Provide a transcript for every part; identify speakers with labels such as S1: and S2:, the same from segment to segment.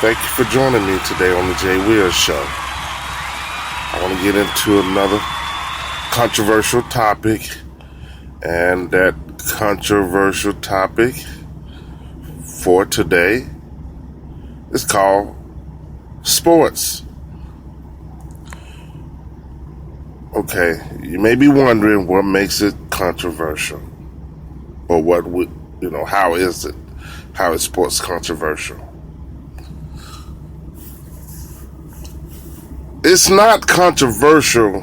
S1: Thank you for joining me today on the Jay Will Show. I want to get into another controversial topic, and that controversial topic for today is called sports. Okay, you may be wondering what makes it controversial, or how is it? How is sports controversial? It's not controversial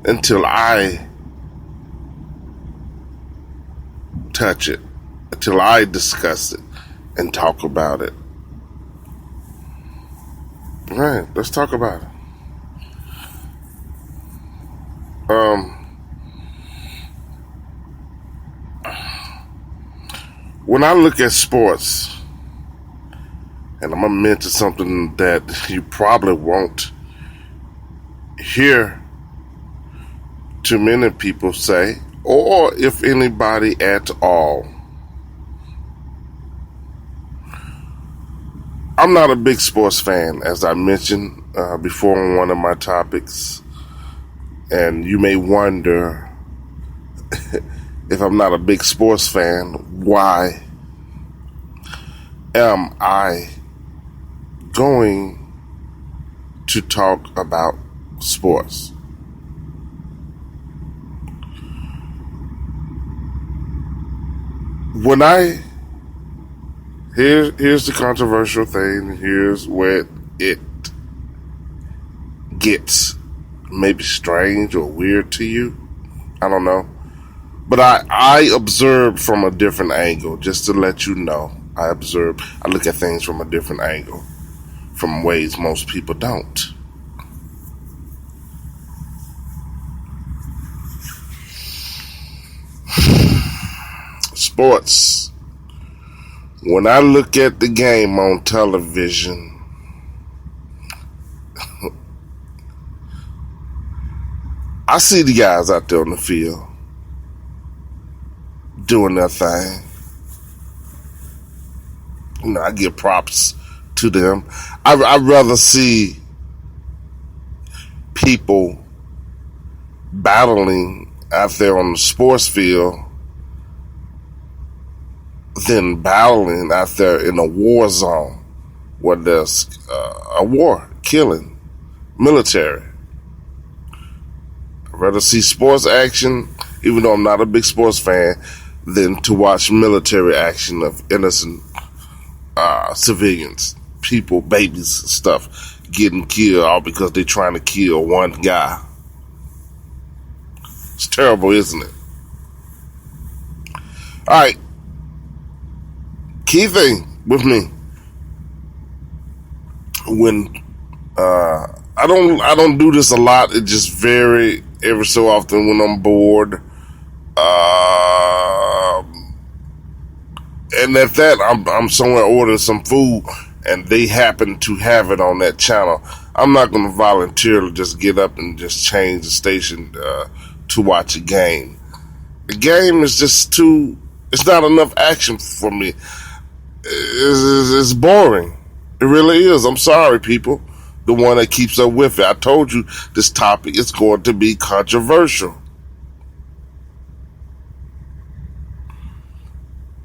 S1: until I touch it, until I discuss it and talk about it. All right, let's talk about it. When I look at sports, and I'm going to mention something that you probably won't hear too many people say, or if anybody at all. I'm not a big sports fan, as I mentioned before on one of my topics, and you may wonder if I'm not a big sports fan, why am I going to talk about sports? Here's the controversial thing, here's where it gets maybe strange or weird to you. I don't know. But I observe from a different angle, just to let you know. I look at things from a different angle, from ways most people don't. Sports. When I look at the game on television, I see the guys out there on the field doing their thing. I give props to them. I'd rather see people battling out there on the sports field than battling out there in a war zone where there's a war, killing, military. I'd rather see sports action, even though I'm not a big sports fan, than to watch military action of innocent civilians, people, babies, stuff, getting killed all because they're trying to kill one guy. It's terrible, isn't it? All right. Key thing with me, when I don't do this a lot. It just vary every so often when I'm bored. And at that, I'm somewhere ordering some food, and they happen to have it on that channel. I'm not going to voluntarily just get up and just change the station to watch a game. The game is just it's not enough action for me. It's boring. It really is. I'm sorry, people. The one that keeps up with it. I told you this topic is going to be controversial.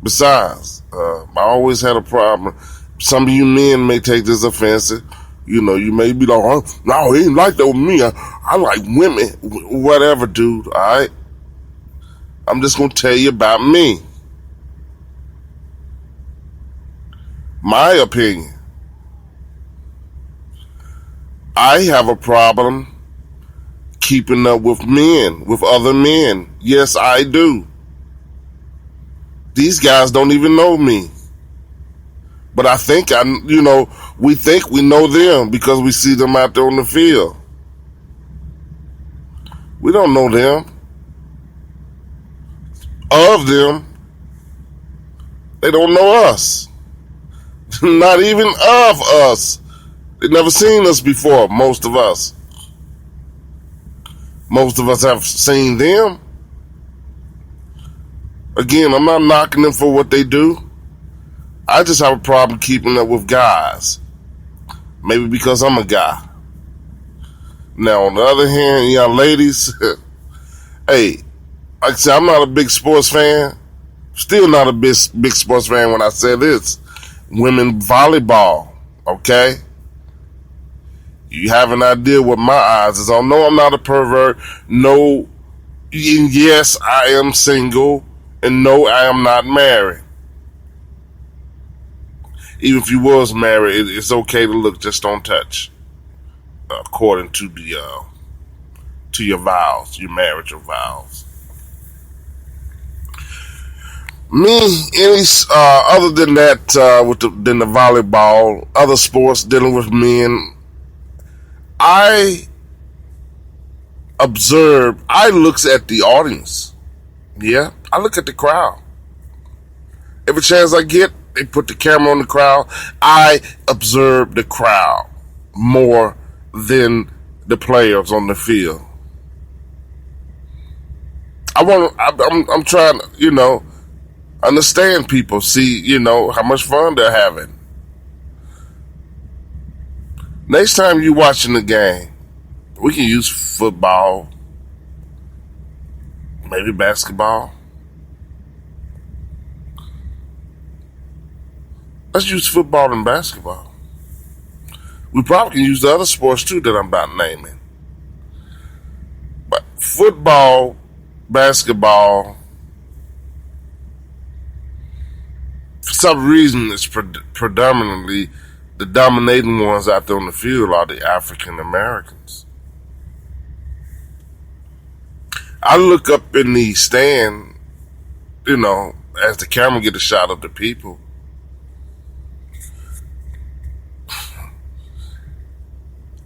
S1: Besides, I always had a problem. Some of you men may take this offensive. You may be like, oh, no, he ain't like that with me. I like women. Whatever, dude. All right? I'm just going to tell you about me. My opinion. I have a problem keeping up with men, with other men. Yes, I do. These guys don't even know me. But I think we think we know them because we see them out there on the field. We don't know them. Of them. They don't know us. Not even of us. They've never seen us before, most of us. Most of us have seen them. Again, I'm not knocking them for what they do. I just have a problem keeping up with guys. Maybe because I'm a guy. Now, on the other hand, young ladies, hey, like I said, I'm not a big sports fan. Still not a big sports fan when I say this. Women volleyball, okay? You have an idea what my eyes is on. No, I'm not a pervert. No, yes, I am single. And no, I am not married. Even if you was married, it's okay to look, just don't touch. According to your vows, your marital vows. Me, other than that, than the volleyball, other sports dealing with men, I looks at the audience. Yeah, I look at the crowd. Every chance I get, they put the camera on the crowd. I observe the crowd more than the players on the field. I'm trying to, understand people, see, how much fun they're having. Next time you watching the game, we can use football, maybe basketball. Let's use football and basketball. We probably can use the other sports too that I'm about naming. But football, basketball, for some reason, it's predominantly the dominating ones out there on the field are the African Americans. I look up in the stand, as the camera get a shot of the people.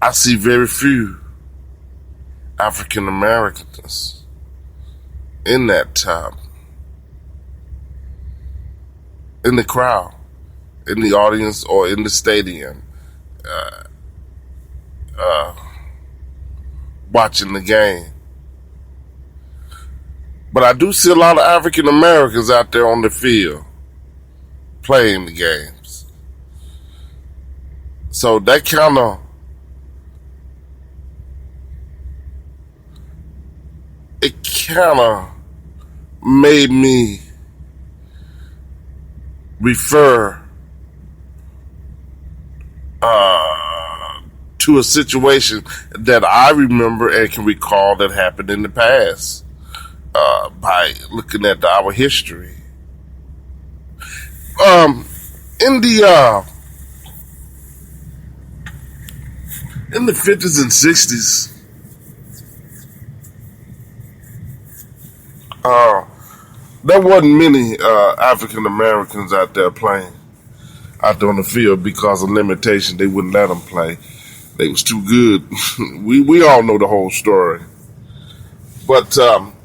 S1: I see very few African Americans in that top, in the crowd, in the audience, or in the stadium, watching the game. But I do see a lot of African Americans out there on the field playing the games. So that kind of made me refer to a situation that I remember and can recall that happened in the past by looking at our history. In the 50s and 60s, there wasn't many African Americans out there playing out there on the field because of limitation. They wouldn't let them play. They was too good. we all know the whole story. But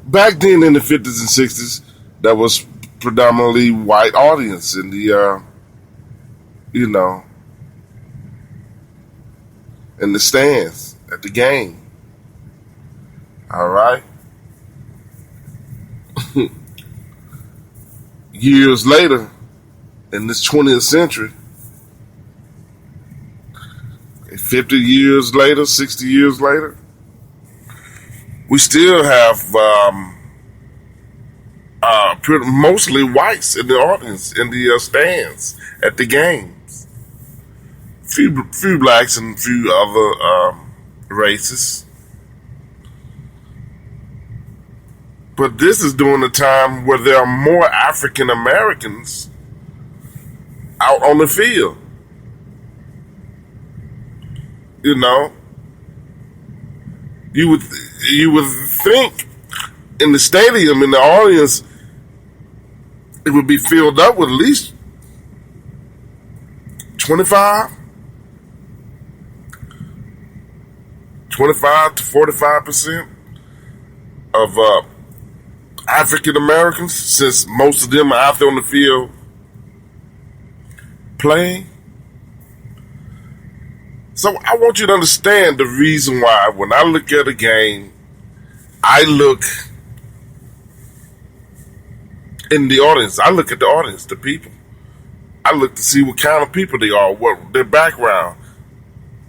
S1: back then in the 50s and 60s, there was predominantly white audience in the, in the stands at the game. All right. Years later, in this 20th century, 50 years later, 60 years later, we still have mostly whites in the audience, in the stands at the games. Few blacks and few other races. But this is during a time where there are more African Americans out on the field. You would think in the stadium, in the audience, it would be filled up with at least 25 to 45% of African Americans, since most of them are out there on the field playing. So I want you to understand the reason why when I look at a game, I look in the audience. I look at the audience, the people. I look to see what kind of people they are, what their background.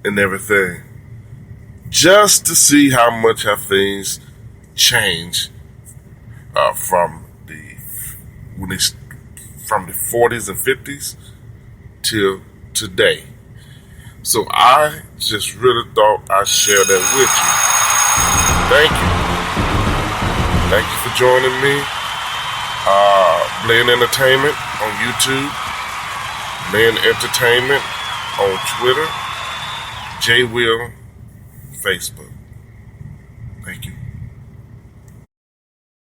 S1: and everything, just to see how much have things changed from the 40s and 50s till today. So I just really thought I'd share that with you. Thank you. Thank you for joining me. Blend Entertainment on YouTube, Blend Entertainment on Twitter, J Will Facebook. Thank you.